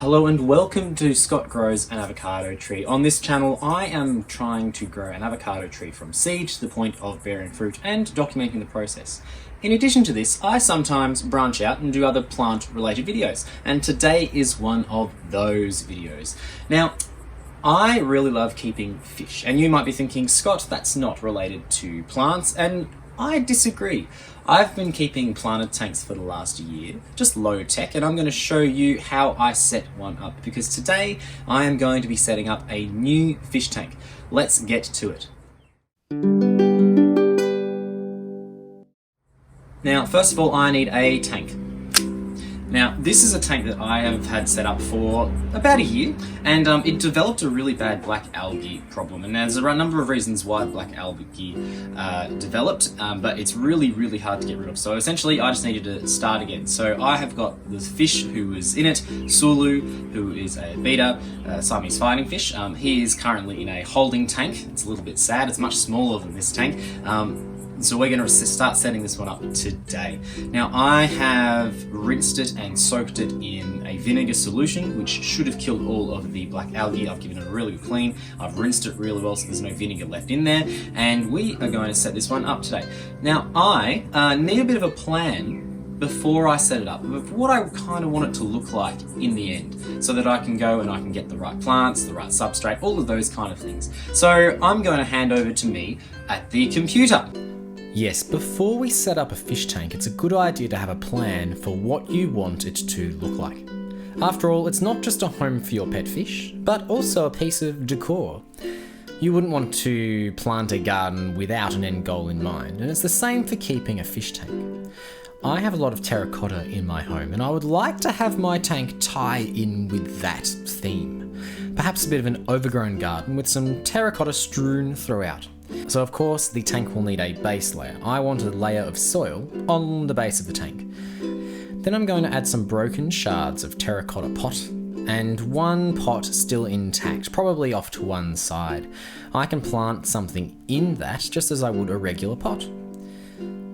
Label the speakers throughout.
Speaker 1: Hello and welcome to Scott Grows an Avocado Tree. On this channel I am trying to grow an avocado tree from seed to the point of bearing fruit and documenting the process. In addition to this, I sometimes branch out and do other plant related videos, and today is one of those videos. Now, I really love keeping fish, and you might be thinking, Scott, that's not related to plants, and I disagree. I've been keeping planted tanks for the last year, just low tech, and I'm going to show you how I set one up, because today I am going to be setting up a new fish tank. Let's get to it. Now, first of all, I need a tank. Now, this is a tank that I have had set up for about a year, and it developed a really bad black algae problem. And there's a number of reasons why black algae developed, but it's really hard to get rid of. So essentially, I just needed to start again. So I have got this fish who was in it, Salud, who is a betta, Siamese fighting fish. He is currently in a holding tank. It's a little bit sad. It's much smaller than this tank. So we're going to start setting this one up today. Now, I have rinsed it and soaked it in a vinegar solution, which should have killed all of the black algae. I've given it a really good clean. I've rinsed it really well so there's no vinegar left in there. And we are going to set this one up today. Now, I need a bit of a plan before I set it up of what I kind of want it to look like in the end, so that I can go and I can get the right plants, the right substrate, all of those kind of things. So I'm going to hand over to me at the computer.
Speaker 2: Yes, before we set up a fish tank, it's a good idea to have a plan for what you want it to look like. After all, it's not just a home for your pet fish, but also a piece of decor. You wouldn't want to plant a garden without an end goal in mind, and it's the same for keeping a fish tank. I have a lot of terracotta in my home, and I would like to have my tank tie in with that theme. Perhaps a bit of an overgrown garden with some terracotta strewn throughout. So of course, the tank will need a base layer. I want a layer of soil on the base of the tank. Then I'm going to add some broken shards of terracotta pot, and one pot still intact, probably off to one side. I can plant something in that just as I would a regular pot.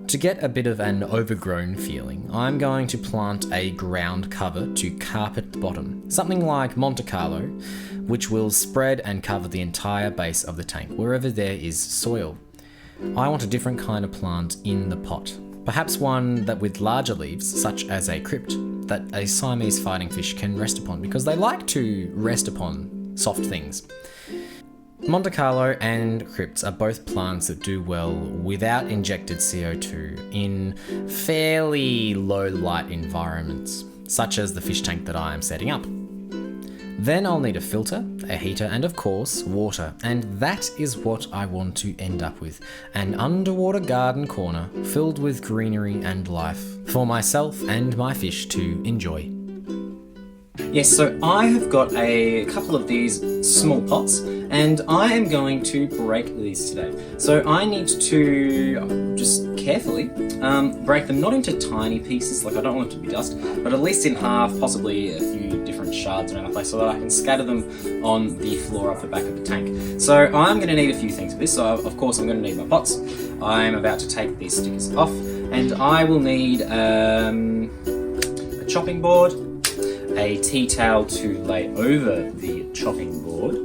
Speaker 2: To get a bit of an overgrown feeling, I'm going to plant a ground cover to carpet the bottom, something like Monte Carlo, which will spread and cover the entire base of the tank, wherever there is soil. I want a different kind of plant in the pot, perhaps one that with larger leaves, such as a crypt, that a Siamese fighting fish can rest upon, because they like to rest upon soft things. Monte Carlo and crypts are both plants that do well without injected CO2 in fairly low light environments, such as the fish tank that I am setting up. Then I'll need a filter, a heater, and of course, water. And that is what I want to end up with. An underwater garden corner filled with greenery and life for myself and my fish to enjoy.
Speaker 1: Yes, so I have got a couple of these small pots, and I am going to break these today. So I need to just carefully break them, not into tiny pieces, like I don't want it to be dust, but at least in half, possibly a few different shards around the place, so that I can scatter them on the floor off the back of the tank. So I'm going to need a few things for this. So of course I'm going to need my pots. I'm about to take these stickers off, and I will need a chopping board, a tea towel to lay over the chopping board,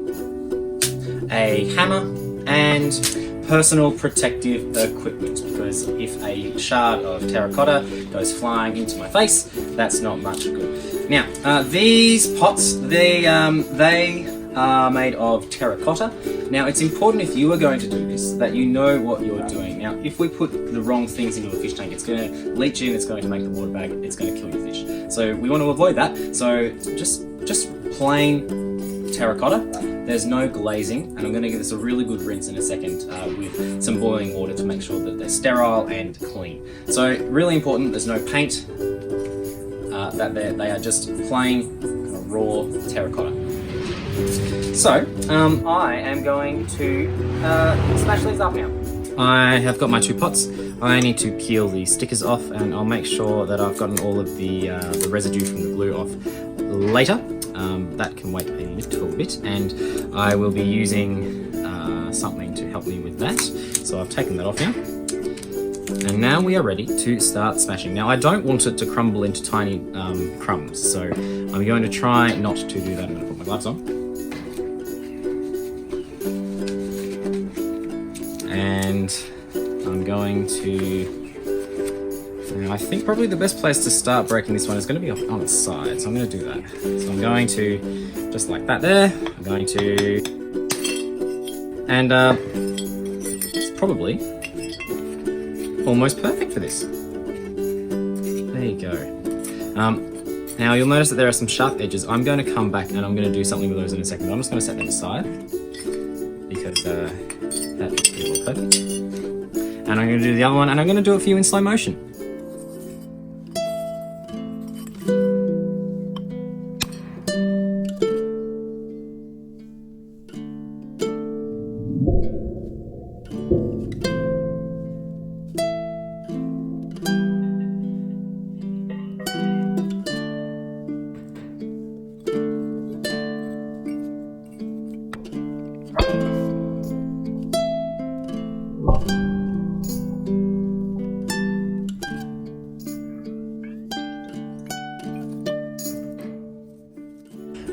Speaker 1: a hammer, and personal protective equipment, because if a shard of terracotta goes flying into my face, that's not much good. Now, these pots, they are made of terracotta. Now, it's important if you are going to do this that you know what you're doing. Now, if we put the wrong things into a fish tank, it's going to leach in, it's going to make the water bag, it's going to kill your fish. So we want to avoid that. So just plain terracotta. There's no glazing, and I'm going to give this a really good rinse in a second with some boiling water to make sure that they're sterile and clean. So really important, there's no paint, that they are just plain raw terracotta. So, I am going to smash these up now. I have got my two pots. I need to peel the stickers off, and I'll make sure that I've gotten all of the residue from the glue off later. That can wait a little bit, and I will be using something to help me with that. So I've taken that off now. And now we are ready to start smashing. Now I don't want it to crumble into tiny crumbs, so I'm going to try not to do that. I'm going to put my gloves on. And I'm going to... Now I think probably the best place to start breaking this one is going to be on its side, so I'm going to do that. So I'm going to, just like that there, I'm going to... And it's probably almost perfect for this. There you go. Now you'll notice that there are some sharp edges. I'm going to come back and I'm going to do something with those in a second. But I'm just going to set them aside because that will be perfect. And I'm going to do the other one, and I'm going to do it for you in slow motion.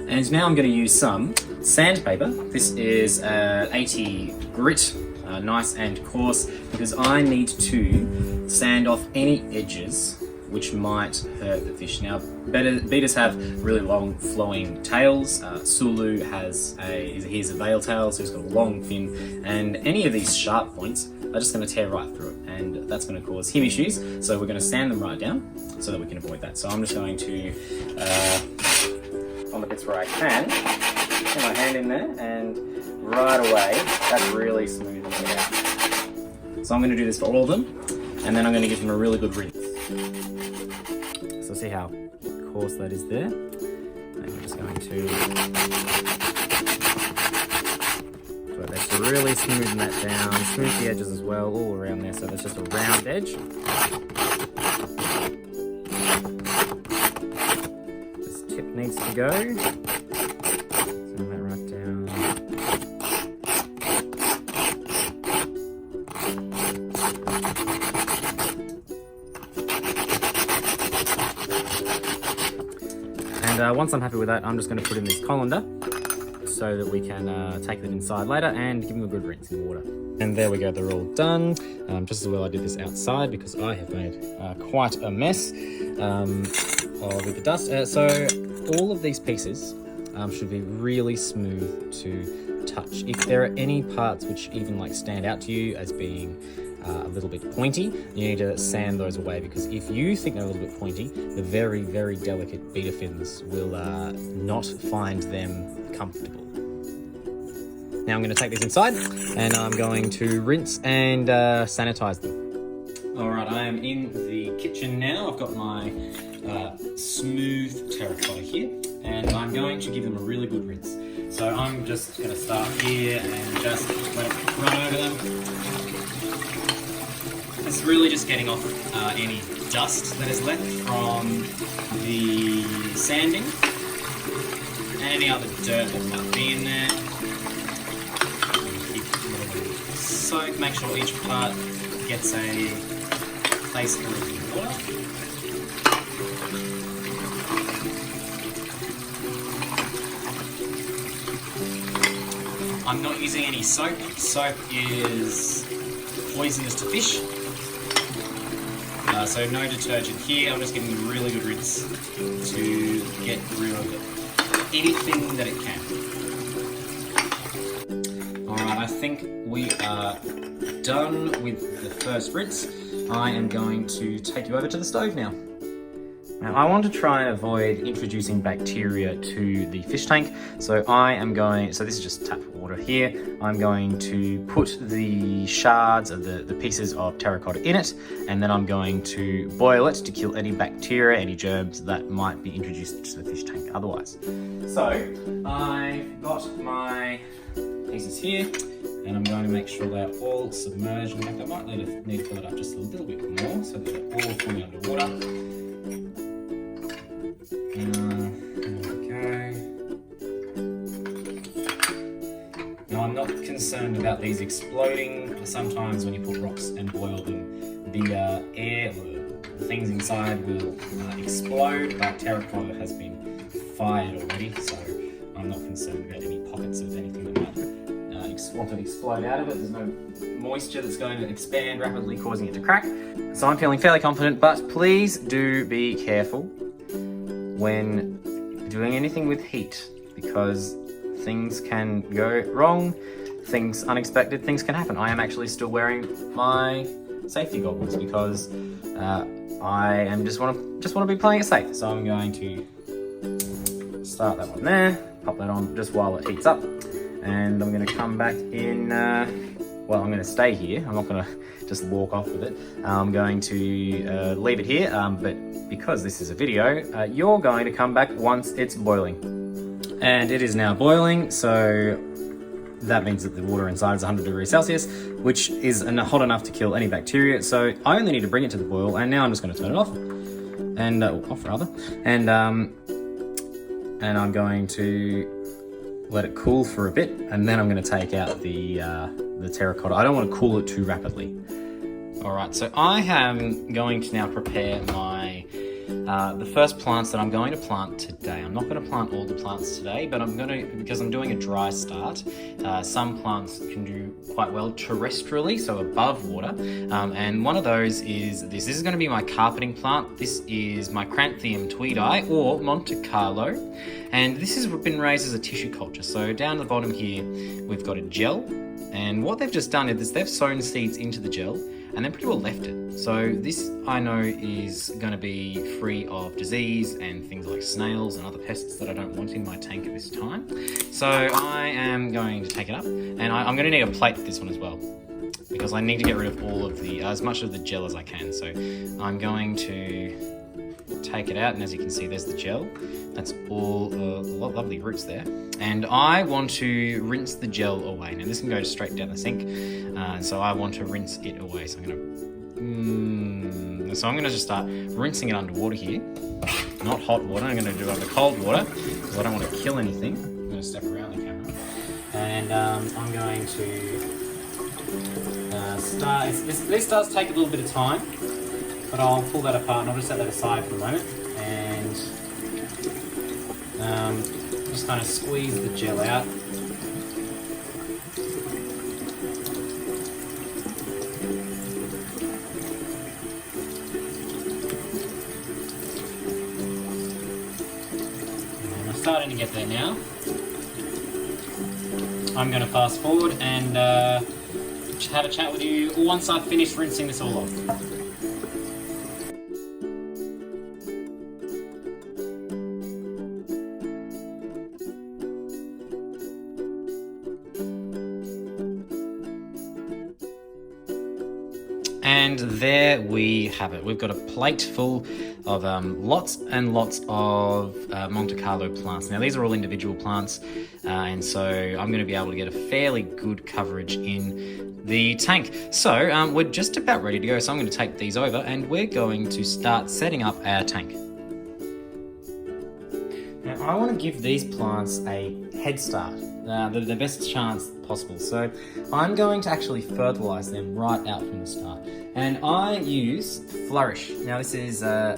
Speaker 1: And now I'm going to use some sandpaper. This is 80 grit, nice and coarse, because I need to sand off any edges which might hurt the fish. Now, bettas have really long flowing tails. Salud he's a veil tail, so he's got a long fin, and any of these sharp points are just going to tear right through it, and that's going to cause him issues. So we're going to sand them right down so that we can avoid that. So I'm just going to on the bits where I can, put my hand in there, and right away, that's really smooth and out. So I'm going to do this for all of them, and then I'm going to give them a really good rinse. So see how coarse that is there? And we're just going to that's really smoothen that down, smooth the edges as well, all around there, so there's just a round edge. Needs to go. Send that right down. And once I'm happy with that, I'm just going to put in this colander so that we can take them inside later and give them a good rinse in water. And there we go, they're all done. Just as well I did this outside because I have made quite a mess with the dust. So all of these pieces should be really smooth to touch. If there are any parts which even like stand out to you as being a little bit pointy, you need to sand those away, because if you think they're a little bit pointy, the very, very delicate betta fins will not find them comfortable. Now I'm going to take these inside and I'm going to rinse and sanitize them. Alright, I am in the kitchen now. I've got my smooth terracotta here, and I'm going to give them a really good rinse. So I'm just going to start here and just let it run over them. It's really just getting off any dust that is left from the sanding and any other dirt that might be in there. Keep a little bit of soak, make sure each part gets a place full of water. I'm not using any soap. Soap is poisonous to fish. So no detergent here. I'm just giving them a really good rinse to get rid of anything that it can. Alright, I think we are done with the first rinse. I am going to take you over to the stove now. Now I want to try and avoid introducing bacteria to the fish tank, so this is just tap water here. I'm going to put the shards of the pieces of terracotta in it, and then I'm going to boil it to kill any bacteria, any germs that might be introduced to the fish tank otherwise. So I've got my pieces here, and I'm going to make sure they're all submerged. In fact, I might need to fill it up just a little bit more so that they're all fully underwater. There we go. Now I'm not concerned about these exploding. Sometimes when you put rocks and boil them, the air, the things inside will explode, but terracotta has been fired already, so I'm not concerned about any pockets of anything that might want to explode out of it. There's no moisture that's going to expand rapidly, causing it to crack. So I'm feeling fairly confident, but please do be careful when doing anything with heat, because things can go wrong, unexpected things can happen. I am actually still wearing my safety goggles because I am just want to be playing it safe. So I'm going to start that one there, pop that on just while it heats up, and I'm going to come back in. Well, I'm going to stay here. I'm not going to just walk off with it. I'm going to leave it here, but because this is a video, you're going to come back once it's boiling. And it is now boiling, so that means that the water inside is 100 degrees Celsius, which is hot enough to kill any bacteria. So I only need to bring it to the boil, and now I'm just going to turn it off, and and I'm going to let it cool for a bit, and then I'm going to take out the terracotta. I don't want to cool it too rapidly. All right, so I am going to now prepare my the first plants that I'm going to plant today. I'm not going to plant all the plants today, but because I'm doing a dry start, some plants can do quite well terrestrially, so above water, and one of those is this. This is going to be my carpeting plant. This is my Cranthum tweedi, or Monte Carlo, and this has been raised as a tissue culture. So down the bottom here, we've got a gel, and what they've just done is they've sown seeds into the gel, and then pretty well left it. So this, I know, is going to be free of disease and things like snails and other pests that I don't want in my tank at this time. So I am going to take it up, and I'm going to need a plate for this one as well, because I need to get rid of all of the, as much of the gel as I can. So I'm going to take it out, and as you can see, there's the gel. That's all lovely roots there. And I want to rinse the gel away. Now this can go straight down the sink, so I want to rinse it away. So I'm going to just start rinsing it underwater here. Not hot water, I'm going to do it under cold water, because I don't want to kill anything. I'm going to step around the camera. And I'm going to start, this does take a little bit of time, but I'll pull that apart and I'll just set that aside for a moment, and just kind of squeeze the gel out. And we're starting to get there now. I'm going to fast forward and have a chat with you once I've finished rinsing this all off. And there we have it. We've got a plate full of lots and lots of Monte Carlo plants. Now these are all individual plants, and so I'm going to be able to get a fairly good coverage in the tank. So we're just about ready to go, so I'm going to take these over and we're going to start setting up our tank. Now I want to give these plants a head start, the best chance possible. So I'm going to actually fertilize them right out from the start, and I use Flourish. Now this is a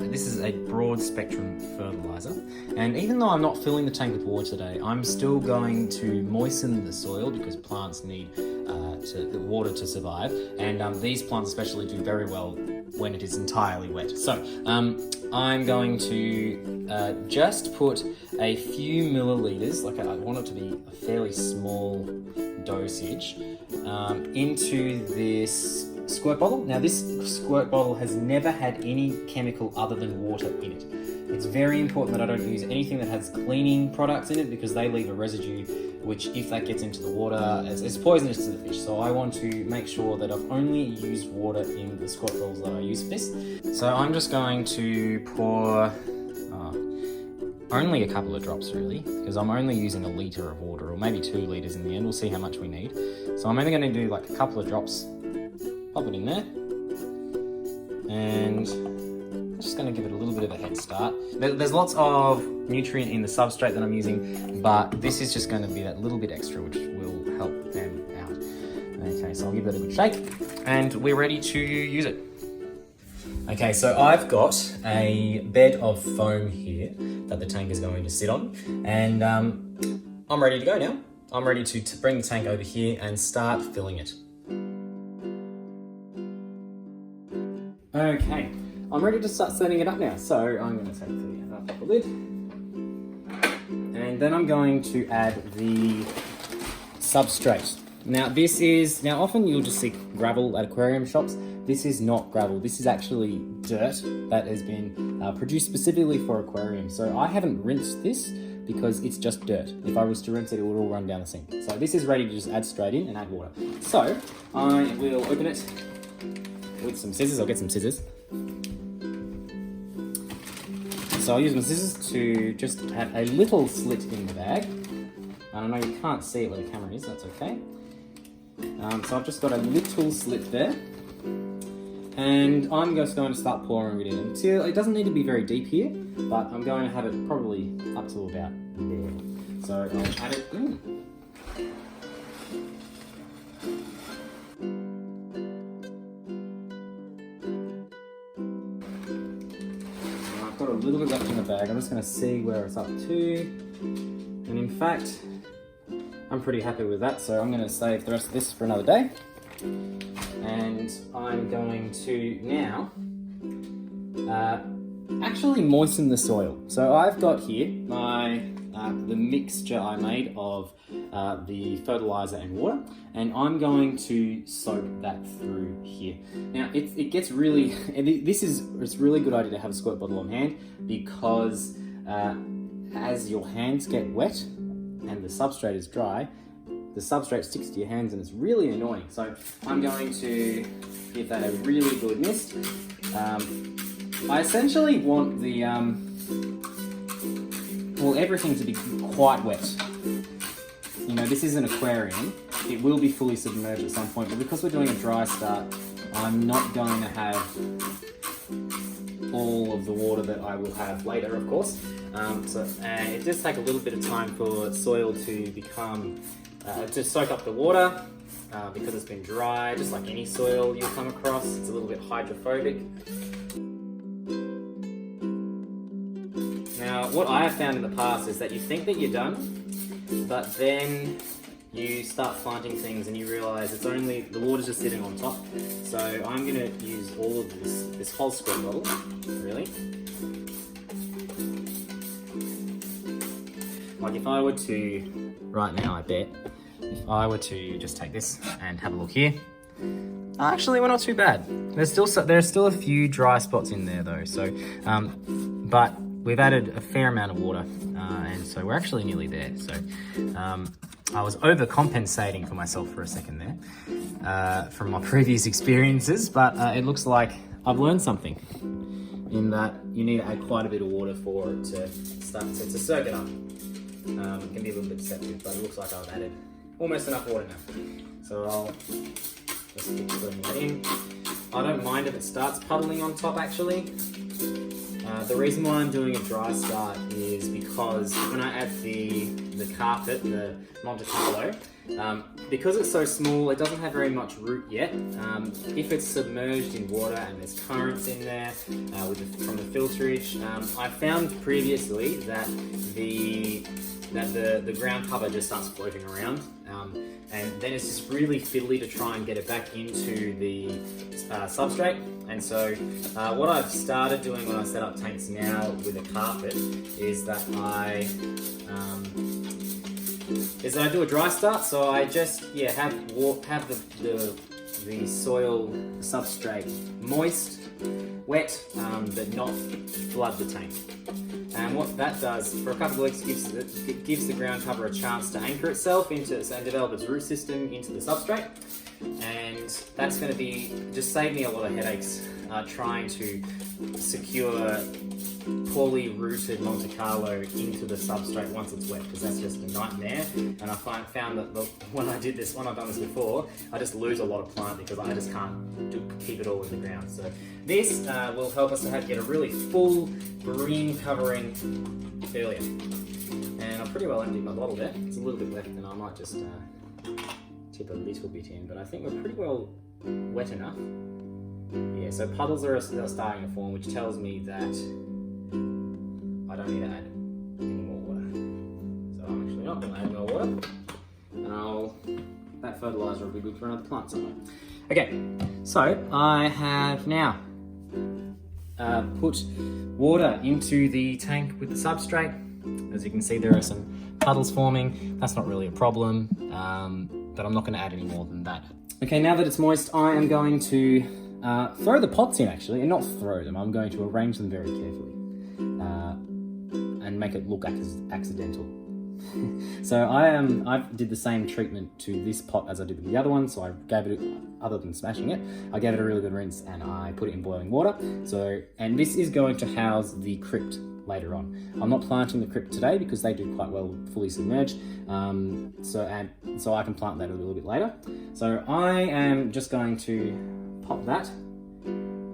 Speaker 1: broad spectrum fertilizer, and even though I'm not filling the tank with water today, I'm still going to moisten the soil, because plants need the water to survive, and these plants especially do very well when it is entirely wet. So I'm going to just put a few milliliters, like I want it to be a fairly small dosage, into this squirt bottle. Now this squirt bottle has never had any chemical other than water in it. It's very important that I don't use anything that has cleaning products in it, because they leave a residue which, if that gets into the water, is poisonous to the fish. So I want to make sure that I've only used water in the squirt bottles that I use for this. So I'm just going to pour only a couple of drops really, because I'm only using a litre of water, or maybe 2 litres in the end. We'll see how much we need. So I'm only going to do like a couple of drops, pop it in there, and I'm just going to give it a little bit of a head start. There's lots of nutrient in the substrate that I'm using, but this is just going to be that little bit extra, which will help them out. Okay, so I'll give that a good shake, and we're ready to use it. Okay, so I've got a bed of foam here that the tank is going to sit on, and I'm ready to go now. I'm ready to bring the tank over here and start filling it. Okay, I'm ready to start setting it up now. So I'm going to take the lid, and then I'm going to add the substrate. Now often you'll just see gravel at aquarium shops. This is not gravel, this is actually dirt that has been produced specifically for aquarium. So I haven't rinsed this because it's just dirt. If I was to rinse it, it would all run down the sink. So this is ready to just add straight in and add water. So I will open it with some scissors. I'll get some scissors. So I'll use my scissors to just add a little slit in the bag. I know you can't see it where the camera is, that's okay. So I've just got a little slit there. And I'm just going to start pouring it in until, it doesn't need to be very deep here, but I'm going to have it probably up to about there. So I'll add it in. I've got a little bit left in the bag. I'm just going to see where it's up to. And in fact, I'm pretty happy with that, so I'm going to save the rest of this for another day. And I'm going to now actually moisten the soil. So I've got here my the mixture I made of the fertilizer and water, and I'm going to soak that through here. Now it gets really, it's really good idea to have a squirt bottle on hand, because as your hands get wet and the substrate is dry, the substrate sticks to your hands and it's really annoying. So I'm going to give that a really good mist. I essentially want the everything to be quite wet. You know, this is an aquarium. It will be fully submerged at some point, but because we're doing a dry start, I'm not going to have all of the water that I will have later, of course. It does take a little bit of time for soil to become to soak up the water, because it's been dry, just like any soil you'll come across. It's a little bit hydrophobic. Now, what I have found in the past is that you think that you're done, but then you start planting things and you realise it's only, the water's just sitting on top. So I'm going to use all of this whole squirt bottle, really. Like if I were to, right now I bet, if I were to just take this and have a look here, actually we're not too bad. There's still a few dry spots in there though. So, but we've added a fair amount of water, and so we're actually nearly there. So, I was overcompensating for myself for a second there, from my previous experiences, but it looks like I've learned something in that you need to add quite a bit of water for it to start to soak it up. It can be a little bit deceptive, but it looks like I've added almost enough water now. So I'll just keep putting that in. I don't mind if it starts puddling on top actually. The reason why I'm doing a dry start is because when I add the carpet, the Monte Carlo, because it's so small, it doesn't have very much root yet. If it's submerged in water and there's currents in there from the filterage, I found previously that the ground cover just starts floating around, and then it's just really fiddly to try and get it back into the substrate. And so what I've started doing when I set up tanks now with a carpet is that I do a dry start. So I just have the soil substrate moist, wet, but not flood the tank. And what that does for a couple of weeks gives the ground cover a chance to anchor itself and develop its root system into the substrate. And that's going to just save me a lot of headaches trying to secure poorly rooted Monte Carlo into the substrate once it's wet, because that's just a nightmare. And I found that when I've done this before, I just lose a lot of plant because I just can't keep it all in the ground. So this will help us to get a really full green covering earlier. And I've pretty well emptied my bottle there. It's a little bit left, and I might just tip a little bit in, but I think we're pretty well wet enough. Yeah, so puddles are starting to form, which tells me that I don't need to add any more water. So I'm actually not going to add more water. And that fertilizer will be good for another plant somewhere. Okay, so I have now put water into the tank with the substrate. As you can see, there are some puddles forming. That's not really a problem, but I'm not going to add any more than that. Okay, now that it's moist, I am going to throw the pots in actually, and not throw them. I'm going to arrange them very carefully and make it look accidental. So I did the same treatment to this pot as I did with the other one. So I gave it, other than smashing it, I gave it a really good rinse and I put it in boiling water. And this is going to house the crypt later on. I'm not planting the crypt today because they do quite well fully submerged. So I can plant that a little bit later. So I am just going to pop that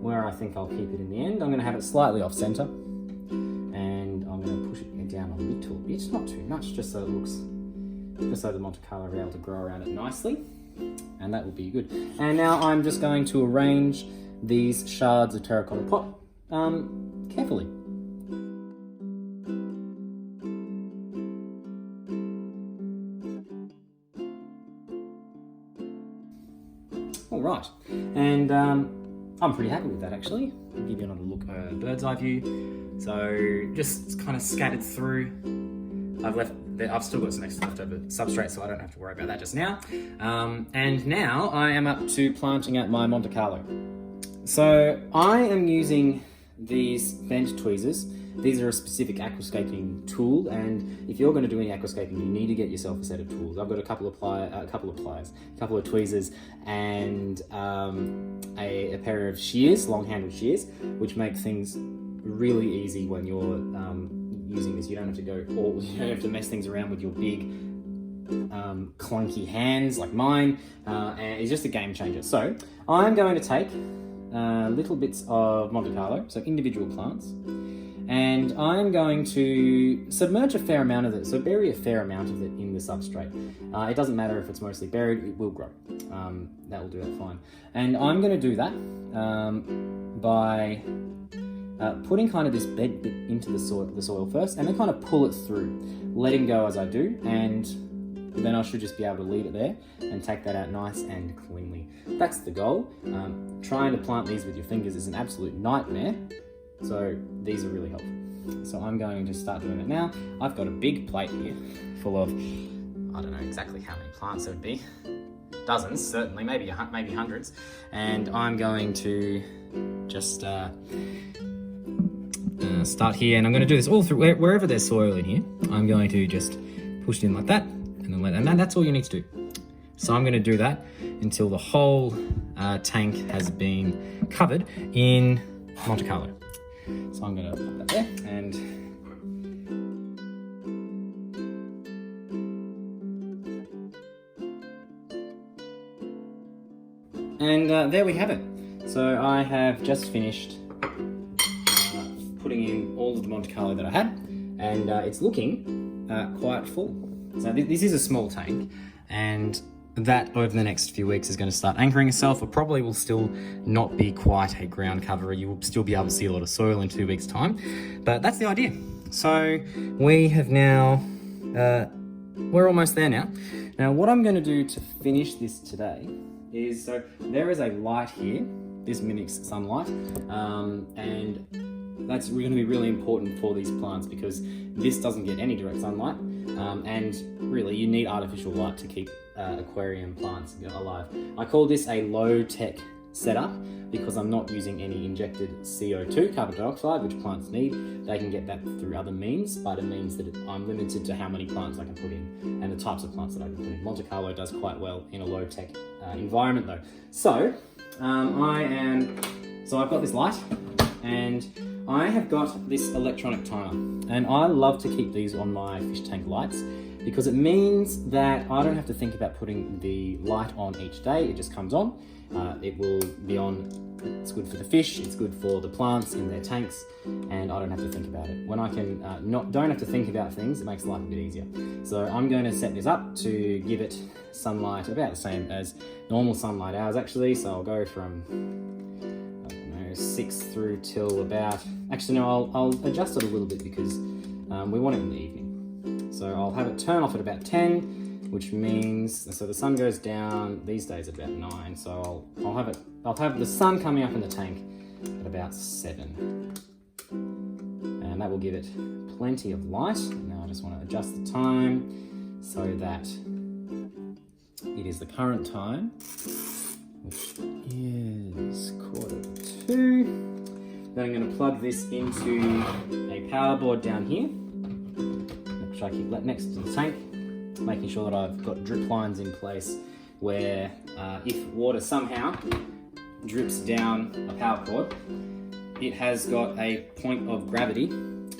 Speaker 1: where I think I'll keep it in the end. I'm going to have it slightly off center, and I'm going to push it down a little bit, not too much, just so it looks, just so the Monte Carlo will be able to grow around it nicely, and that will be good. And now I'm just going to arrange these shards of terracotta pot carefully. All right, and I'm pretty happy with that actually. I'll give you another look, bird's eye view. So just kind of scattered through. I've still got some extra leftover substrate, so I don't have to worry about that just now. And now I am up to planting out my Monte Carlo. So I am using these bent tweezers. These are a specific aquascaping tool, and if you're going to do any aquascaping, you need to get yourself a set of tools. I've got a couple of tweezers, and a pair of shears, long-handled shears, which make things really easy when you're using this. You don't have to mess things around with your big clunky hands like mine, and it's just a game changer. So I'm going to take little bits of Monte Carlo, so individual plants, and I'm going to submerge a fair amount of it, so bury a fair amount of it in the substrate. It doesn't matter if it's mostly buried, it will grow. That will do it fine. And I'm going to do that by putting kind of this bed bit into the soil first, and then kind of pull it through, letting go as I do, and then I should just be able to leave it there and take that out nice and cleanly. That's the goal. Trying to plant these with your fingers is an absolute nightmare, so these are really helpful. So I'm going to start doing it now. I've got a big plate here full of, I don't know exactly how many plants there would be. Dozens, certainly, maybe hundreds. And I'm going to just start here, and I'm going to do this all through, wherever there's soil in here, I'm going to just push it in like that, and then and that's all you need to do. So I'm going to do that until the whole tank has been covered in Monte Carlo. So I'm going to put that there, and there we have it. So I have just finished putting in all of the Monte Carlo that I had, and it's looking quite full. So this is a small tank, and that over the next few weeks is going to start anchoring itself. It probably will still not be quite a ground cover. You will still be able to see a lot of soil in 2 weeks' time, but that's the idea. So we have now, we're almost there now. Now what I'm going to do to finish this today is, so there is a light here. This mimics sunlight, and that's going to be really important for these plants because this doesn't get any direct sunlight, and really you need artificial light to keep aquarium plants alive. I call this a low-tech setup because I'm not using any injected CO2, carbon dioxide, which plants need. They can get that through other means, but it means that I'm limited to how many plants I can put in and the types of plants that I can put in. Monte Carlo does quite well in a low-tech environment though. So I've got this light, and I have got this electronic timer, and I love to keep these on my fish tank lights because it means that I don't have to think about putting the light on each day. It just comes on. It will be on. It's good for the fish, it's good for the plants in their tanks, and I don't have to think about it. When I can don't have to think about things, it makes life a bit easier. So I'm going to set this up to give it sunlight about the same as normal sunlight hours actually. So I'll go from
Speaker 2: 6 through till about, actually no, I'll adjust it a little bit because we want it in the evening. So I'll have it turn off at about 10, which means, so the sun goes down these days at about 9, so I'll have the sun coming up in the tank at about 7. And that will give it plenty of light. Now I just want to adjust the time so that it is the current time, which is 1:45. Then I'm going to plug this into a power board down here, which I keep next to the tank, making sure that I've got drip lines in place where if water somehow drips down a power cord, it has got a point of gravity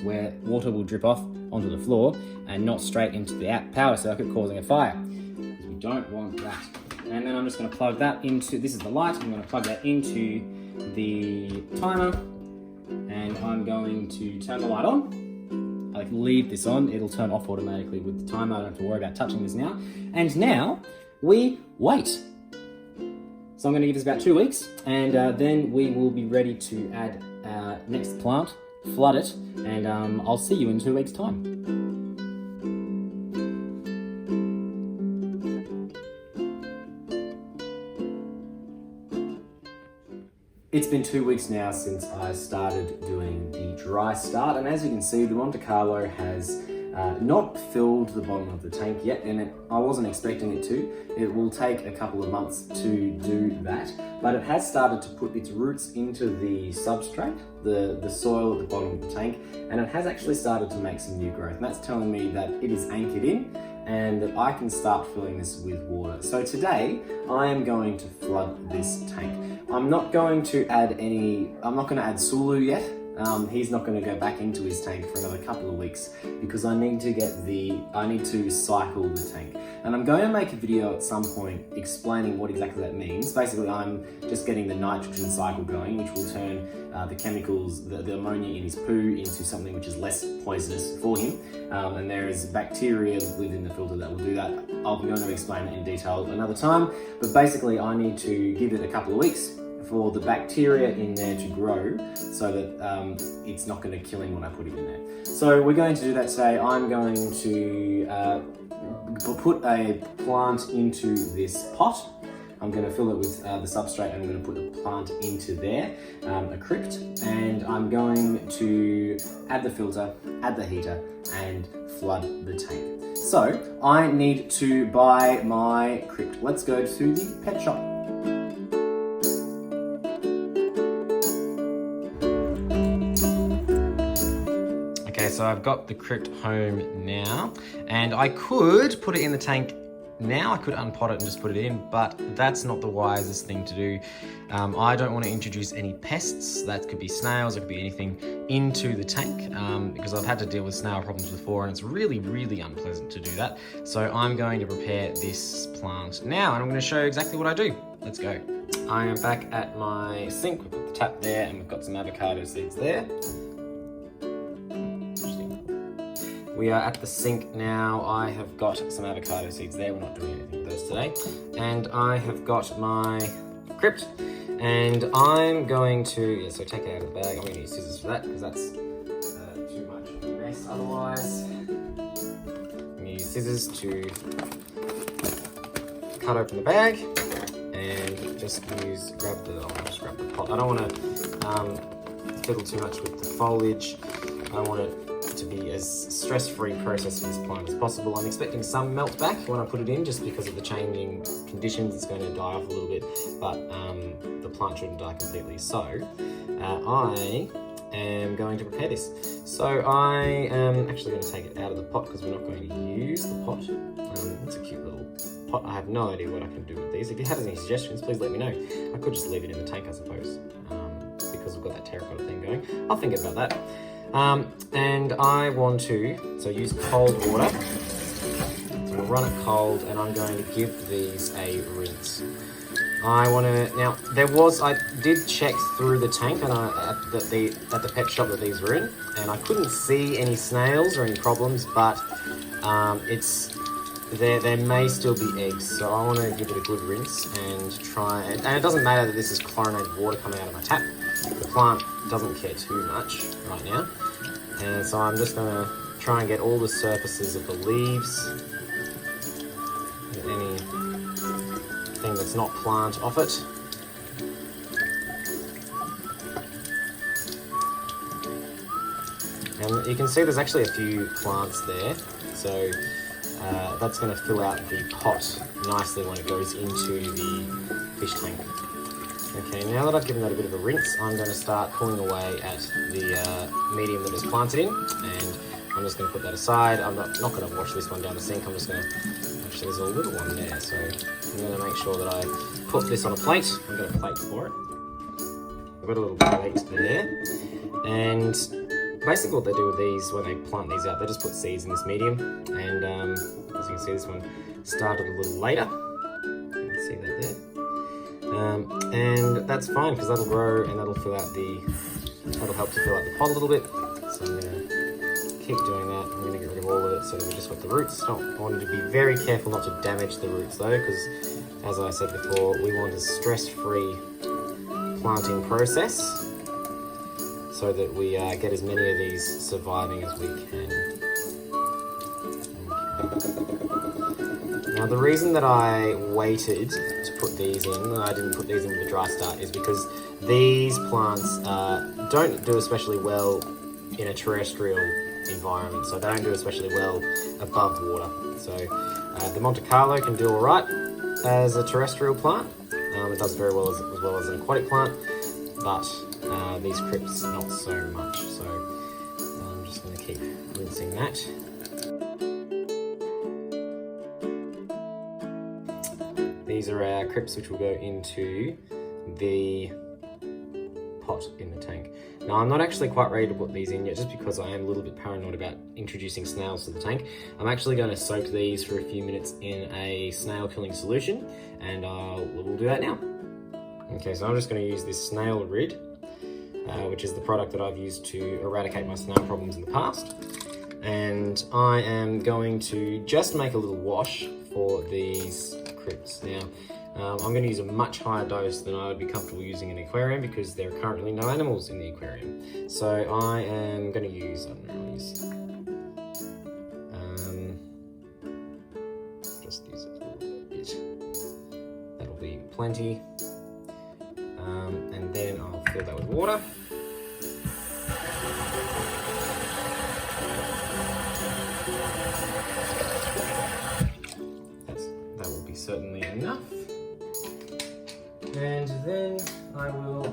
Speaker 2: where water will drip off onto the floor and not straight into the power circuit, causing a fire. We don't want that. And then I'm just going to plug that into, this is the light, I'm going to plug that into the timer, and I'm going to turn the light on. I leave this on, it'll turn off automatically with the timer. I don't have to worry about touching this now. And now we wait. So I'm going to give this about 2 weeks, and then we will be ready to add our next plant, flood it, and I'll see you in 2 weeks' time. It's been 2 weeks now since I started doing the dry start, and as you can see, the Monte Carlo has not filled the bottom of the tank yet, and I wasn't expecting it to. It will take a couple of months to do that, but it has started to put its roots into the substrate, the soil at the bottom of the tank, and it has actually started to make some new growth, and that's telling me that it is anchored in and that I can start filling this with water. So today I am going to flood this tank. I'm not going to add Salud yet. He's not going to go back into his tank for another couple of weeks because I need to cycle the tank. And I'm going to make a video at some point explaining what exactly that means. Basically, I'm just getting the nitrogen cycle going, which will turn the chemicals, the ammonia in his poo, into something which is less poisonous for him. And there is bacteria within the filter that will do that. I'll be going to explain it in detail another time, but basically I need to give it a couple of weeks for the bacteria in there to grow so that it's not going to kill him when I put it in there. So we're going to do that today. I'm going to put a plant into this pot. I'm going to fill it with the substrate, and I'm going to put the plant into there, a crypt, and I'm going to add the filter, add the heater, and flood the tank. So I need to buy my crypt. Let's go to the pet shop. Okay, so I've got the crypt home now, and I could put it in the tank now. I could unpot it and just put it in, but that's not the wisest thing to do. I don't want to introduce any pests. That could be snails, it could be anything, into the tank, because I've had to deal with snail problems before, and it's really, really unpleasant to do that. So I'm going to prepare this plant now, and I'm going to show you exactly what I do. Let's go. I am back at my sink. We've got the tap there, and we've got some avocado seeds there. We are at the sink now. I have got some avocado seeds there. We're not doing anything with those today. And I have got my crypt, and I'm going to, so take it out of the bag. I'm going to use scissors for that because that's too much of a mess otherwise. I'm going to use scissors to cut open the bag and just grab the pot. I don't want to fiddle too much with the foliage. I want it to be as stress-free process for this plant as possible. I'm expecting some melt back when I put it in, just because of the changing conditions. It's going to die off a little bit, but the plant shouldn't die completely. So I am going to prepare this. So I am actually going to take it out of the pot because we're not going to use the pot. It's a cute little pot. I have no idea what I can do with these. If you have any suggestions, please let me know. I could just leave it in the tank, I suppose, because we've got that terracotta thing going. I'll think about that. And I want to use cold water. So we'll run it cold, and I'm going to give these a rinse. I did check through the tank and at the pet shop that these were in, and I couldn't see any snails or any problems, but it's
Speaker 3: there may still be eggs, so I want to give it a good rinse and try, and it doesn't matter that this is chlorinated water coming out of my tap. The plant doesn't care too much right now, and so I'm just going to try and get all the surfaces of the leaves, anything that's not plant off it. And you can see there's actually a few plants there, so that's going to fill out the pot nicely when it goes into the fish tank. Okay, now that I've given that a bit of a rinse, I'm going to start pulling away at the medium that is planted in, and I'm just going to put that aside. I'm not going to wash this one down the sink. I'm just going to, actually there's a little one there, so I'm going to make sure that I put this on a plate. I've got a plate for it. I've got a little plate there, and basically what they do with these, when they plant these out, they just put seeds in this medium, and as you can see, this one started a little later. You can see that there. And that's fine, because that'll grow and that'll help to fill out the pot a little bit. So I'm going to keep doing that. I'm going to get rid of all of it so that we just got the roots. I want to be very careful not to damage the roots though, because as I said before, we want a stress-free planting process so that we get as many of these surviving as we can. Now the reason that I waited to put these in, I didn't put these in with the dry start, is because these plants don't do especially well in a terrestrial environment, so they don't do especially well above water. So the Monte Carlo can do alright as a terrestrial plant. It does very well as an aquatic plant, but these crypts not so much. So I'm just going to keep rinsing that. These are our crypts which will go into the pot in the tank. Now I'm not actually quite ready to put these in yet, just because I am a little bit paranoid about introducing snails to the tank. I'm actually going to soak these for a few minutes in a snail killing solution, and we'll do that now. Okay, so I'm just going to use this snail rid, which is the product that I've used to eradicate my snail problems in the past. And I am going to just make a little wash for these crypts. Now, I'm going to use a much higher dose than I would be comfortable using in the aquarium, because there are currently no animals in the aquarium. So I am going to use, just use it a little bit. That'll be plenty. And then I'll fill that with water. That will be certainly enough. And then I'm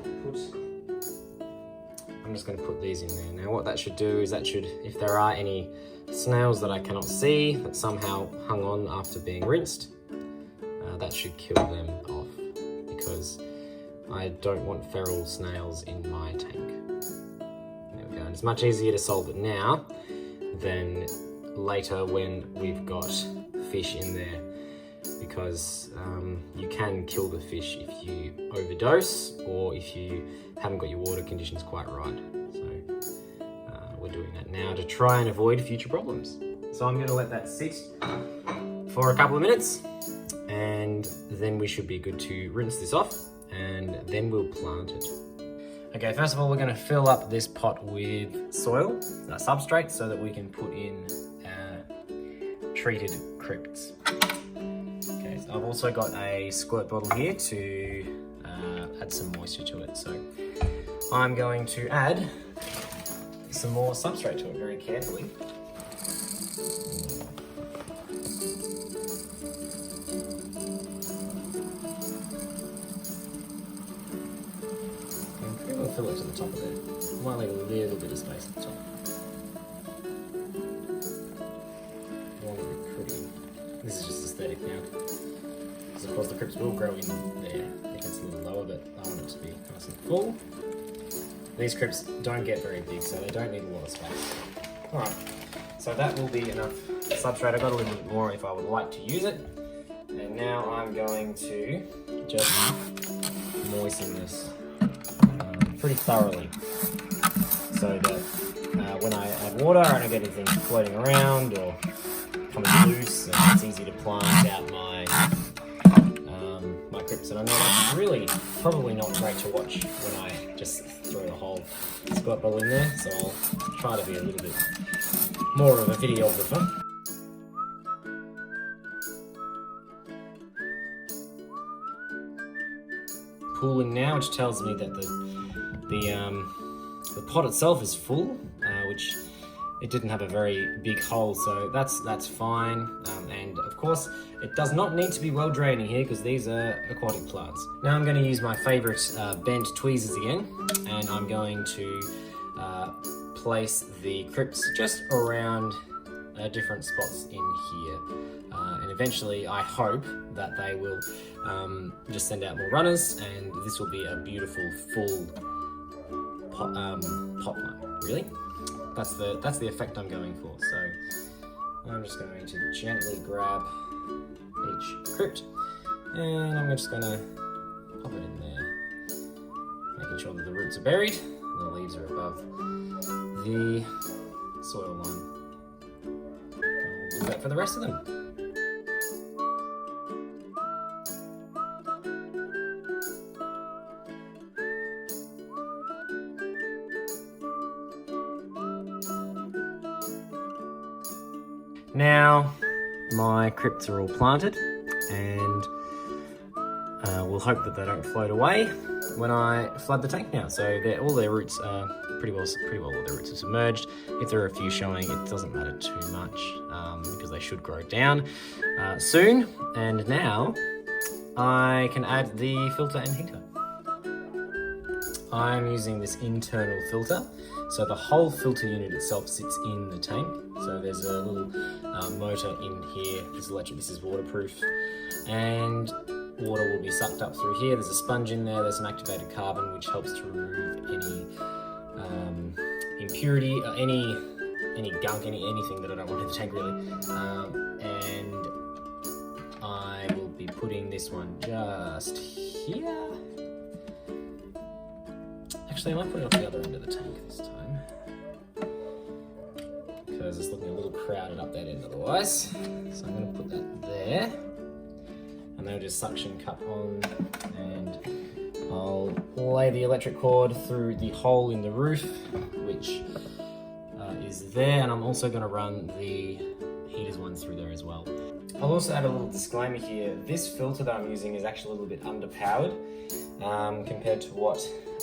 Speaker 3: just going to put these in there. Now what that should do is if there are any snails that I cannot see that somehow hung on after being rinsed, that should kill them off, because I don't want feral snails in my tank. There we go. And it's much easier to solve it now than later when we've got fish in there, because you can kill the fish if you overdose or if you haven't got your water conditions quite right. So we're doing that now to try and avoid future problems. So I'm going to let that sit for a couple of minutes, and then we should be good to rinse this off, and then we'll plant it. Okay, first of all, we're going to fill up this pot with soil, substrate, so that we can put in treated crypts. Okay, so I've also got a squirt bottle here to add some moisture to it. So I'm going to add some more substrate to it very carefully. We'll fill it to the top of it. I might leave a little bit of space at the top. This is just aesthetic now, because of course the crypts will grow in there if it's a little lower, but I want it to be nice and full. These crypts don't get very big, so they don't need a lot of space. Alright, so that will be enough substrate. I've got a little bit more if I would like to use it. And now I'm going to just moisten this pretty thoroughly, so that when I add water I don't get anything floating around or coming loose, and it's easy to plant out my my crypts. And I know that's really probably not great to watch when I just throw the whole squirt bottle in there, so I'll try to be a little bit more of a videographer. Pooling now, which tells me that the pot itself is full, which it didn't have a very big hole, so that's fine. And of course, it does not need to be well draining here because these are aquatic plants. Now I'm going to use my favourite bent tweezers again, and I'm going to place the crypts just around different spots in here. And eventually I hope that they will just send out more runners, and this will be a beautiful full pot plant, really. That's the effect I'm going for. So I'm just going to gently grab each crypt, and I'm just going to pop it in there, making sure that the roots are buried and the leaves are above the soil line. I'll do that for the rest of them. Now my crypts are all planted, and we'll hope that they don't float away when I flood the tank now. So all their roots are pretty well all their roots are submerged. If there are a few showing, it doesn't matter too much because they should grow down soon. And now I can add the filter and heater. I'm using this internal filter, so the whole filter unit itself sits in the tank. So there's a little motor in here. This is electric, this is waterproof, and water will be sucked up through here. There's a sponge in there, there's some activated carbon which helps to remove any impurity, any gunk, anything that I don't want in the tank really. And I will be putting this one just here. Actually, I might put it off the other end of the tank this time, because it's looking a little crowded up that end otherwise. So I'm going to put that there, and then I'll just suction cup on, and I'll lay the electric cord through the hole in the roof, which is there, and I'm also going to run the heaters one through there as well. I'll also add a little disclaimer here. This filter that I'm using is actually a little bit underpowered compared to what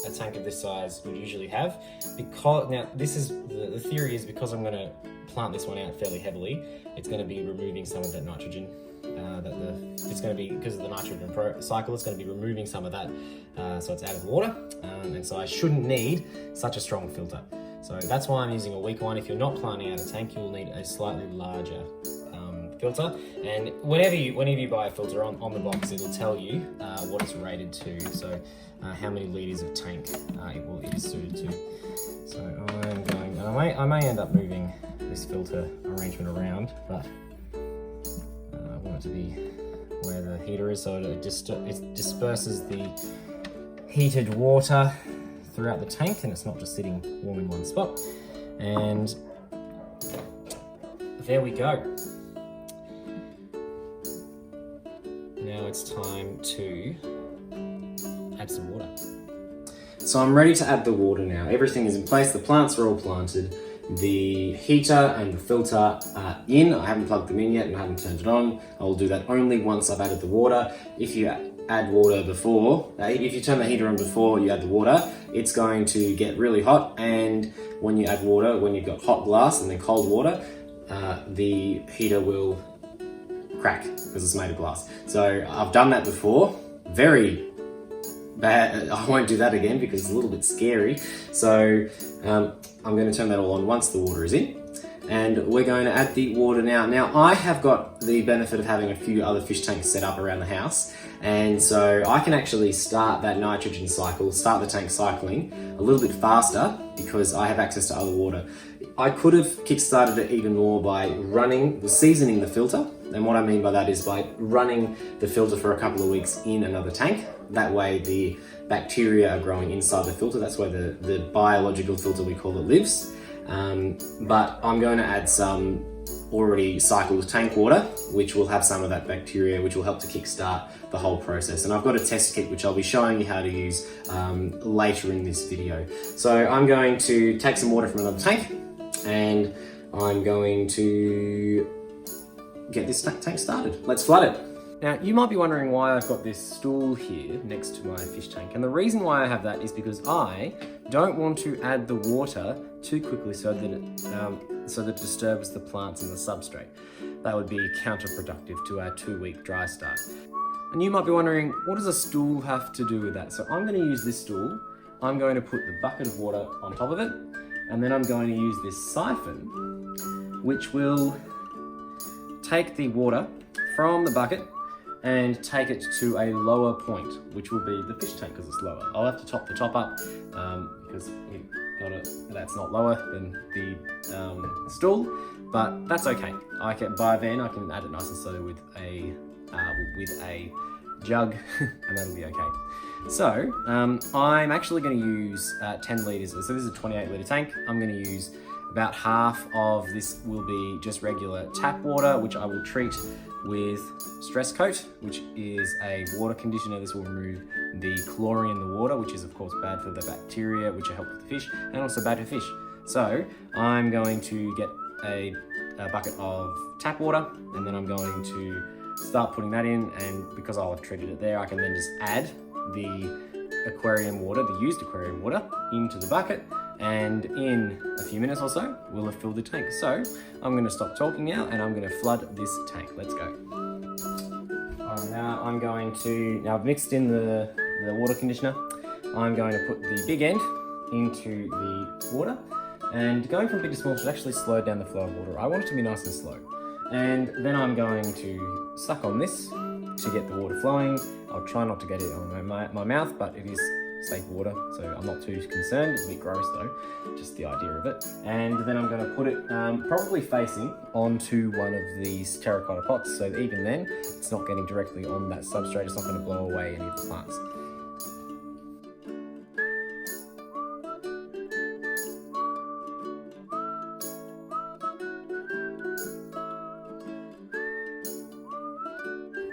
Speaker 3: a tank of this size would usually have. Because now this is the theory is because I'm going to plant this one out fairly heavily, it's going to be removing some of that nitrogen. It's going to be, because of the nitrogen cycle, it's going to be removing some of that, so it's out of the water, and so I shouldn't need such a strong filter. So that's why I'm using a weak one. If you're not planting out a tank, you'll need a slightly larger filter, and whenever you buy a filter on the box, it'll tell you what it's rated to, so how many litres of tank it is suited to. So I'm going, I may end up moving this filter arrangement around, but I want it to be where the heater is, so it disperses the heated water throughout the tank, and it's not just sitting warm in one spot. And there we go. Now it's time to add some water. So I'm ready to add the water now. Everything is in place, the plants are all planted, the heater and the filter are in. I haven't plugged them in yet and I haven't turned it on. I will do that only once I've added the water. If you add water before, if you turn the heater on before you add the water, it's going to get really hot, and when you add water, when you've got hot glass and then cold water, the heater will crack because it's made of glass. So I've done that before, very bad. I won't do that again because it's a little bit scary. So I'm going to turn that all on once the water is in, and we're going to add the water now. Now I have got the benefit of having a few other fish tanks set up around the house, and so I can actually start that nitrogen cycle, start the tank cycling a little bit faster because I have access to other water. I could have kick-started it even more by seasoning the filter. And what I mean by that is by running the filter for a couple of weeks in another tank. That way the bacteria are growing inside the filter. That's where the biological filter, we call it, lives. But I'm going to add some already cycled tank water, which will have some of that bacteria, which will help to kickstart the whole process. And I've got a test kit, which I'll be showing you how to use later in this video. So I'm going to take some water from another tank, and I'm going to get this tank started. Let's flood it. Now, you might be wondering why I've got this stool here next to my fish tank. And the reason why I have that is because I don't want to add the water too quickly so that it disturbs the plants and the substrate. That would be counterproductive to our 2-week dry start. And you might be wondering, what does a stool have to do with that? So I'm going to use this stool. I'm going to put the bucket of water on top of it, and then I'm going to use this siphon, which will take the water from the bucket and take it to a lower point, which will be the fish tank because it's lower. I'll have to top the top up because that's not lower than the stool, but that's okay. By then I can add it nice and slow with a jug and that'll be okay. So I'm actually going to use 10 litres. So this is a 28 litre tank. I'm going to use about half of this will be just regular tap water, which I will treat with Stress Coat, which is a water conditioner. This will remove the chlorine in the water, which is of course bad for the bacteria, which help with the fish, and also bad for fish. So I'm going to get a bucket of tap water, and then I'm going to start putting that in, and because I'll have treated it there, I can then just add the aquarium water, the used aquarium water, into the bucket, and in a few minutes or so, we'll have filled the tank. So I'm going to stop talking now, and I'm going to flood this tank. Let's go. Alright, now I've mixed in the water conditioner. I'm going to put the big end into the water, and going from big to small should actually slow down the flow of water. I want it to be nice and slow. And then I'm going to suck on this to get the water flowing. I'll try not to get it on my mouth, but it is safe water, so I'm not too concerned. It's a bit gross though, just the idea of it. And then I'm going to put it probably facing onto one of these terracotta pots, so that even then it's not getting directly on that substrate. It's not going to blow away any of the plants.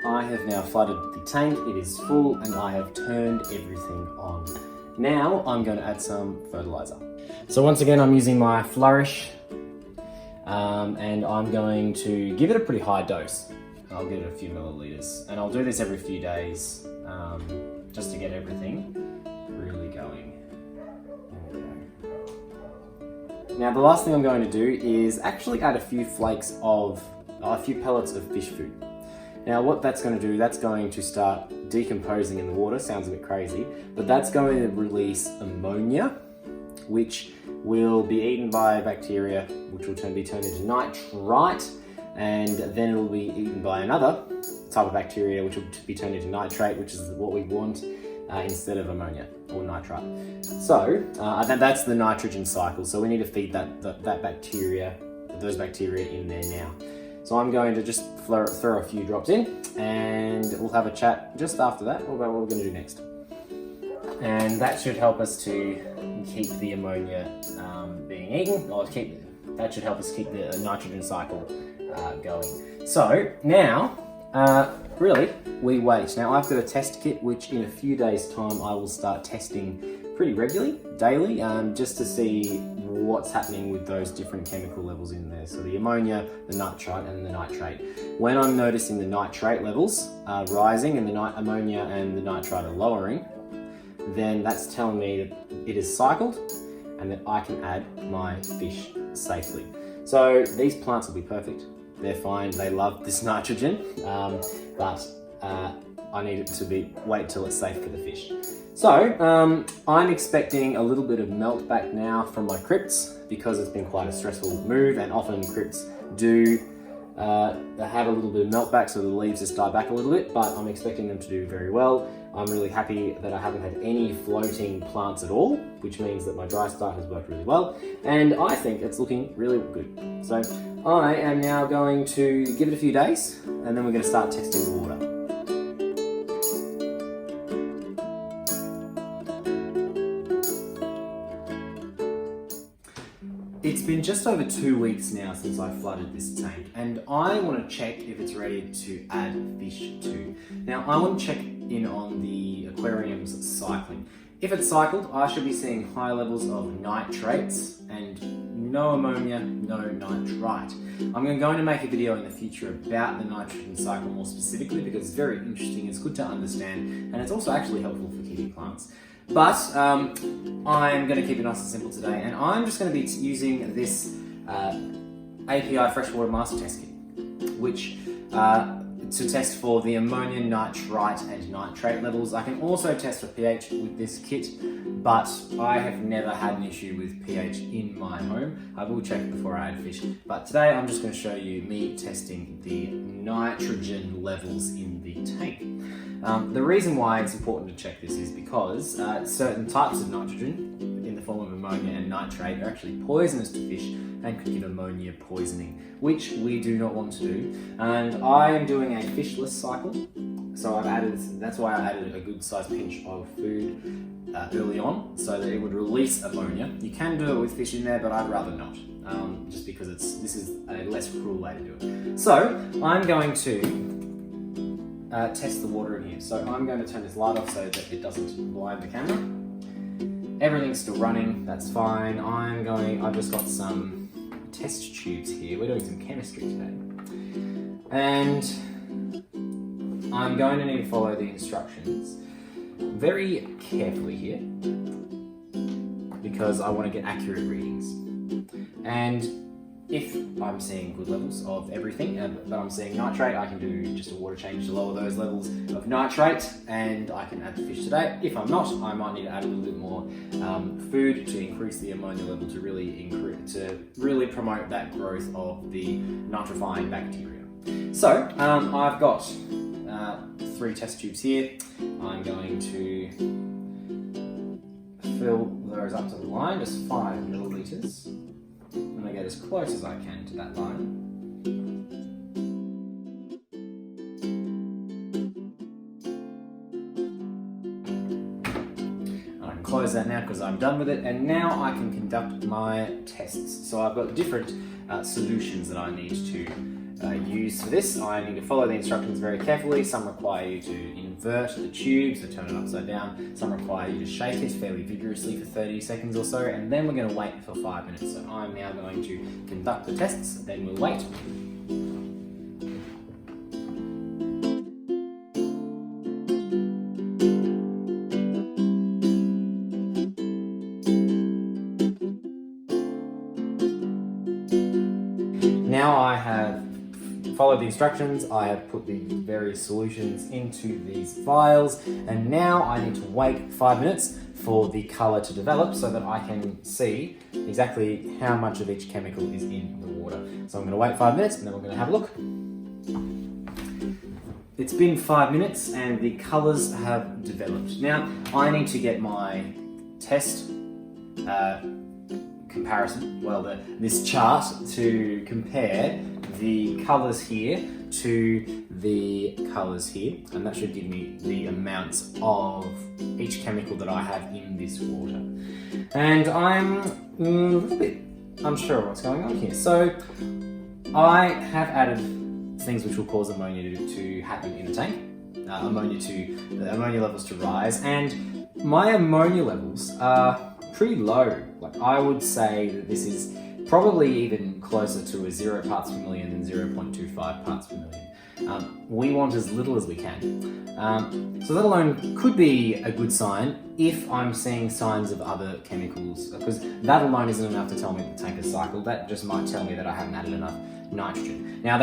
Speaker 3: I have now flooded the tank, it is full, and I have turned everything on. Now I'm going to add some fertilizer. So once again, I'm using my Flourish, and I'm going to give it a pretty high dose. I'll give it a few milliliters, and I'll do this every few days, just to get everything really going. Now the last thing I'm going to do is actually add a few pellets of fish food. Now what that's going to do, that's going to start decomposing in the water. Sounds a bit crazy, but that's going to release ammonia, which will be eaten by bacteria, which will be turned into nitrite, and then it will be eaten by another type of bacteria, which will be turned into nitrate, which is what we want instead of ammonia or nitrite. So that's the nitrogen cycle. So we need to feed those bacteria in there now. So I'm going to just throw a few drops in, and we'll have a chat just after that about what we're going to do next. And that should help us to keep the ammonia being eaten, or that should help us keep the nitrogen cycle going. So now, really, we wait. Now I've got a test kit, which in a few days' time I will start testing pretty regularly, daily, just to see what's happening with those different chemical levels in there. So the ammonia, the nitrite, and the nitrate. When I'm noticing the nitrate levels rising and the ammonia and the nitrite are lowering, then that's telling me that it is cycled and that I can add my fish safely. So these plants will be perfect. They're fine, they love this nitrogen, but I need it to wait till it's safe for the fish. So I'm expecting a little bit of melt back now from my crypts, because it's been quite a stressful move, and often crypts do have a little bit of melt back, so the leaves just die back a little bit, but I'm expecting them to do very well. I'm really happy that I haven't had any floating plants at all, which means that my dry start has worked really well, and I think it's looking really good. So I am now going to give it a few days, and then we're going to start testing the water. It's
Speaker 1: been just over 2 weeks now since I flooded this tank, and I want to check if it's ready to add fish to. Now, I want to check in on the aquarium's cycling. If it's cycled, I should be seeing high levels of nitrates and no ammonia, no nitrite. I'm going to make a video in the future about the nitrogen cycle more specifically because it's very interesting, it's good to understand, and it's also actually helpful for kiwi plants. But I'm going to keep it nice and simple today, and I'm just going to be using this API freshwater master test kit, which to test for the ammonia, nitrite and nitrate levels. I can also test for pH with this kit, but I have never had an issue with pH in my home. I will check before I add fish, but today I'm just going to show you me testing the nitrogen levels in the tank. The reason why it's important to check this is because certain types of nitrogen in the form of ammonia and nitrate are actually poisonous to fish and could give ammonia poisoning, which we do not want to do. And I am doing a fishless cycle, so that's why I added a good sized pinch of food early on so that it would release ammonia. You can do it with fish in there, but I'd rather not, just because this is a less cruel way to do it. So I'm going to test the water in here. So I'm going to turn this light off so that it doesn't blind the camera. Everything's still running, that's fine. I've just got some test tubes here. We're doing some chemistry today. And I'm going to need to follow the instructions very carefully here because I want to get accurate readings. And if I'm seeing good levels of everything, but I'm seeing nitrate, I can do just a water change to lower those levels of nitrate, and I can add the fish today. If I'm not, I might need to add a little bit more food to increase the ammonia level to really promote that growth of the nitrifying bacteria. So I've got 3 test tubes here. I'm going to fill those up to the line, just 5 milliliters. I'm going to get as close as I can to that line. I can close that now because I'm done with it, and now I can conduct my tests. So I've got different solutions that I need to use for this. I need to follow the instructions very carefully. Some require you to invert the tubes, to turn it upside down. Some require you to shake it fairly vigorously for 30 seconds or so, and then we're going to wait for 5 minutes. So I'm now going to conduct the tests, then we'll wait. Now I have followed the instructions, I have put the various solutions into these vials, and now I need to wait 5 minutes for the colour to develop so that I can see exactly how much of each chemical is in the water. So I'm going to wait 5 minutes and then we're going to have a look. It's been 5 minutes and the colours have developed. Now I need to get my test comparison, this chart to compare the colours here to the colours here, and that should give me the amounts of each chemical that I have in this water. And I'm a little bit unsure what's going on here. So I have added things which will cause ammonia to happen in the tank, ammonia levels to rise, and my ammonia levels are pretty low. Like, I would say that this is probably even closer to a 0 parts per million than 0.25 parts per million. We want as little as we can. So that alone could be a good sign if I'm seeing signs of other chemicals, because that alone isn't enough to tell me the tank is cycled. That just might tell me that I haven't added enough nitrogen. Now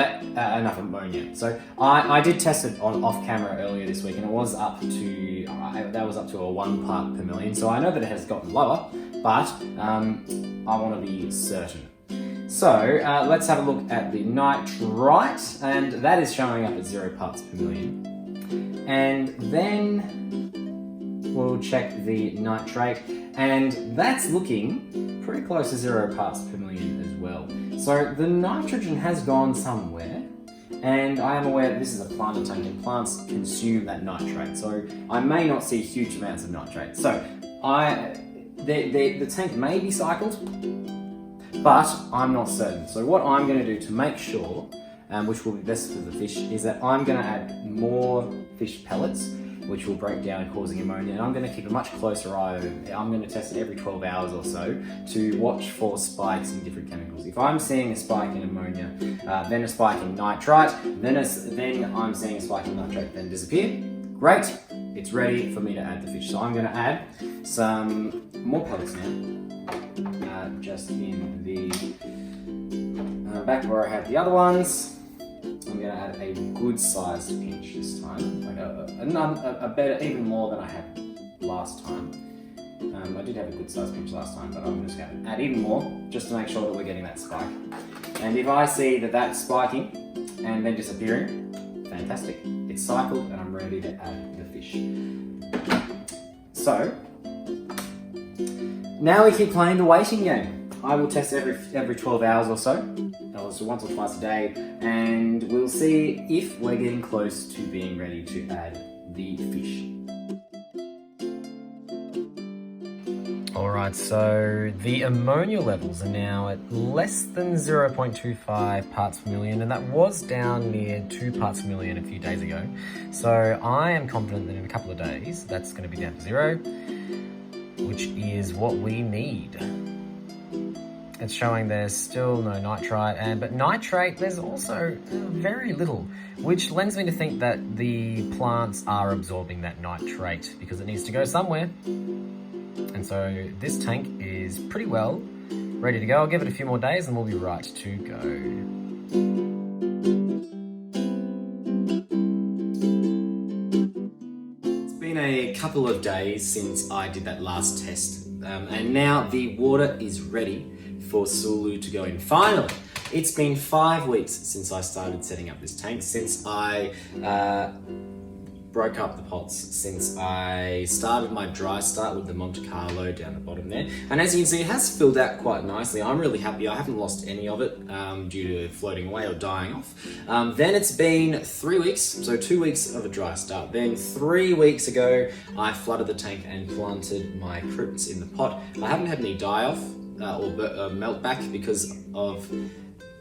Speaker 1: enough ammonia. So I did test it off camera earlier this week, and it was up to a 1 part per million. So I know that it has gotten lower, but I want to be certain. So let's have a look at the nitrite, and that is showing up at 0 parts per million. And then we'll check the nitrate, and that's looking pretty close to 0 parts per million as well. So the nitrogen has gone somewhere, and I am aware that this is a planted tank and plants consume that nitrate, so I may not see huge amounts of nitrate. So the tank may be cycled, but I'm not certain. So what I'm going to do to make sure, which will be best for the fish, is that I'm going to add more fish pellets, which will break down causing ammonia, and I'm going to keep a much closer eye over it. I'm going to test it every 12 hours or so to watch for spikes in different chemicals. If I'm seeing a spike in ammonia, then a spike in nitrite, then I'm seeing a spike in nitrate, then disappear, great, it's ready for me to add the fish. So I'm going to add some more pellets now, just in the back where I had the other ones. I'm going to add a good sized pinch this time, like a better, even more than I had last time. I did have a good sized pinch last time, but I'm just going to add even more just to make sure that we're getting that spike. And if I see that that's spiking and then disappearing, fantastic. It's cycled and I'm ready to add the fish. So, now we keep playing the waiting game. I will test every 12 hours or so, so once or twice a day, and we'll see if we're getting close to being ready to add the fish.
Speaker 3: Alright, so the ammonia levels are now at less than 0.25 parts per million, and that was down near 2 parts per million a few days ago. So I am confident that in a couple of days that's going to be down to 0, which is what we need. It's showing there's still no nitrite, but nitrate there's also very little, which lends me to think that the plants are absorbing that nitrate because it needs to go somewhere. And so this tank is pretty well ready to go. I'll give it a few more days and we'll be right to go.
Speaker 1: It's been a couple of days since I did that last test, and now the water is ready for Salud to go in. Finally, it's been 5 weeks since I started setting up this tank, since I broke up the pots, since I started my dry start with the Monte Carlo down the bottom there. And as you can see, it has filled out quite nicely. I'm really happy. I haven't lost any of it due to floating away or dying off. Then it's been 3 weeks, so 2 weeks of a dry start. Then 3 weeks ago, I flooded the tank and planted my crypts in the pot. I haven't had any die off or melt back because of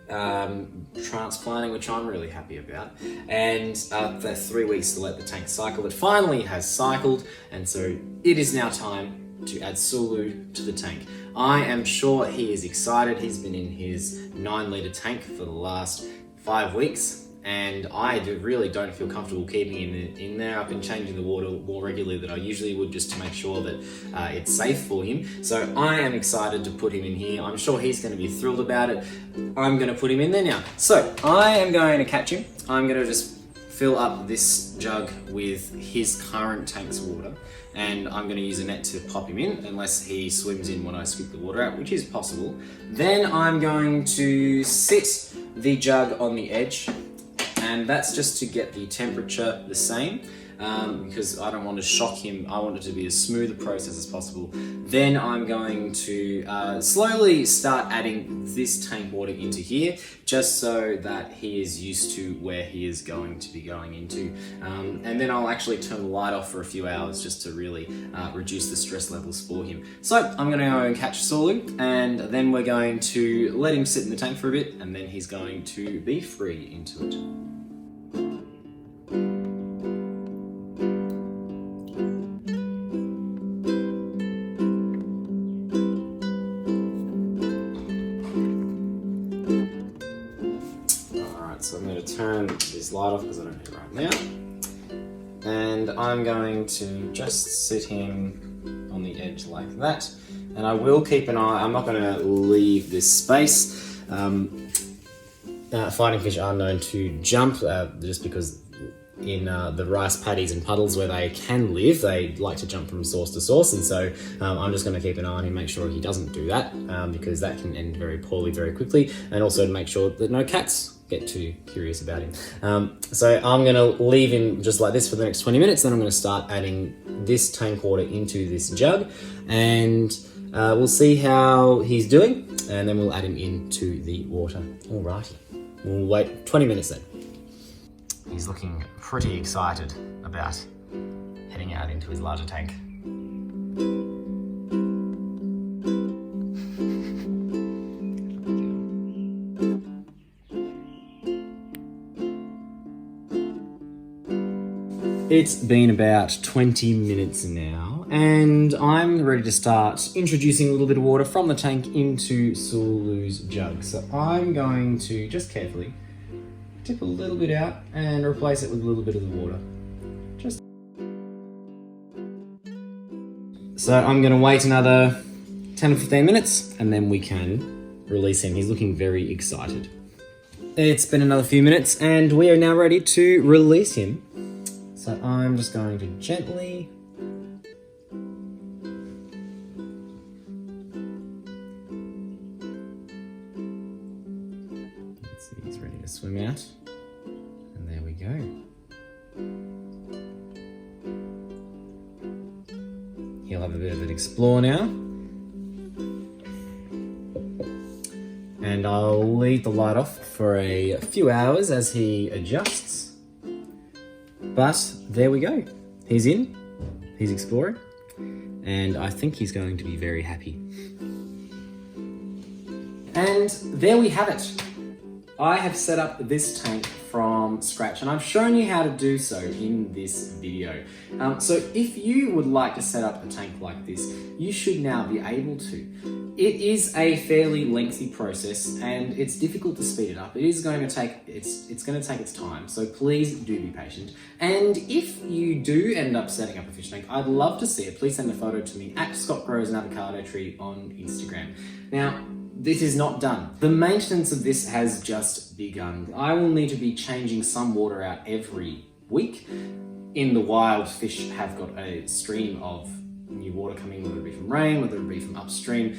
Speaker 1: transplanting, which I'm really happy about. And the 3 weeks to let the tank cycle. It finally has cycled, and so it is now time to add Salud to the tank. I am sure he is excited. He's been in his 9-litre tank for the last 5 weeks, and I really don't feel comfortable keeping him in there. I've been changing the water more regularly than I usually would just to make sure that it's safe for him. So I am excited to put him in here. I'm sure he's going to be thrilled about it. I'm going to put him in there now. So I am going to catch him. I'm going to just fill up this jug with his current tank's water, and I'm going to use a net to pop him in unless he swims in when I scoop the water out, which is possible. Then I'm going to sit the jug on the edge, and that's just to get the temperature the same, because I don't want to shock him. I want it to be as smooth a process as possible. Then I'm going to slowly start adding this tank water into here, just so that he is used to where he is going to be going into. And then I'll actually turn the light off for a few hours just to really reduce the stress levels for him. So I'm going to go and catch Salud, and then we're going to let him sit in the tank for a bit, and then he's going to be free into it. So I'm going to turn this light off because I don't need it right now. And I'm going to just sit him on the edge like that. And I will keep an eye. I'm not going to leave this space. Fighting fish are known to jump just because in the rice paddies and puddles where they can live, they like to jump from source to source, and so I'm just going to keep an eye on him, make sure he doesn't do that, because that can end very poorly very quickly, and also to make sure that no cats get too curious about him. So I'm going to leave him just like this for the next 20 minutes, then I'm going to start adding this tank water into this jug, and we'll see how he's doing, and then we'll add him into the water. Alrighty, we'll wait 20 minutes then. He's looking pretty excited about heading out into his larger tank.
Speaker 3: It's been about 20 minutes now, and I'm ready to start introducing a little bit of water from the tank into Sulu's jug. So I'm going to just carefully tip a little bit out and replace it with a little bit of the water. So I'm going to wait another 10 or 15 minutes and then we can release him. He's looking very excited. It's been another few minutes and we are now ready to release him. So I'm just going to gently let's see, he's ready to swim out. And there we go. He'll have a bit of an explore now. And I'll leave the light off for a few hours as he adjusts. But there we go. He's in, he's exploring, and I think he's going to be very happy. And there we have it. I have set up this tank from scratch and I've shown you how to do so in this video. So if you would like to set up a tank like this, you should now be able to. It is a fairly lengthy process and it's difficult to speed it up. It is going to take it's going to take its time, so please do be patient. And if you do end up setting up a fish tank, I'd love to see it. Please send a photo to me at Scott Grows an Avocado Tree on Instagram. Now, this is not done. The maintenance of this has just begun. I will need to be changing some water out every week. In the wild, fish have got a stream of new water coming, whether it be from rain, whether it be from upstream.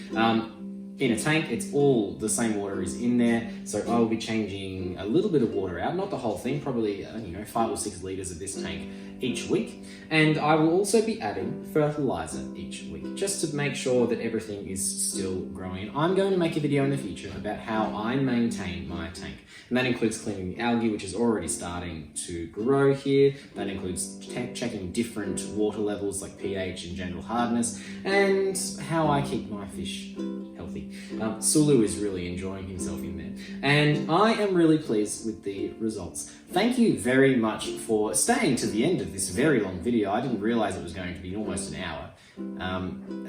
Speaker 3: In a tank, it's all the same water is in there. So I will be changing a little bit of water out, not the whole thing, probably 5 or 6 litres of this tank each week. And I will also be adding fertilizer each week, just to make sure that everything is still growing. And I'm going to make a video in the future about how I maintain my tank. And that includes cleaning the algae, which is already starting to grow here. That includes checking different water levels like pH and general hardness, and how I keep my fish healthy. Sulu is really enjoying himself in there, and I am really pleased with the results. Thank you very much for staying to the end of this very long video. I didn't realize it was going to be almost an hour.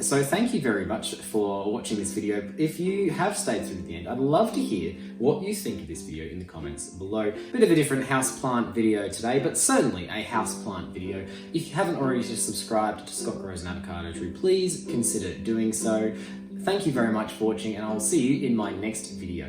Speaker 3: So thank you very much for watching this video. If you have stayed through to the end, I'd love to hear what you think of this video in the comments below. Bit of a different houseplant video today, but certainly a houseplant video. If you haven't already subscribed to Scott Grows an Avocado Tree, please consider doing so. Thank you very much for watching, and I'll see you in my next video.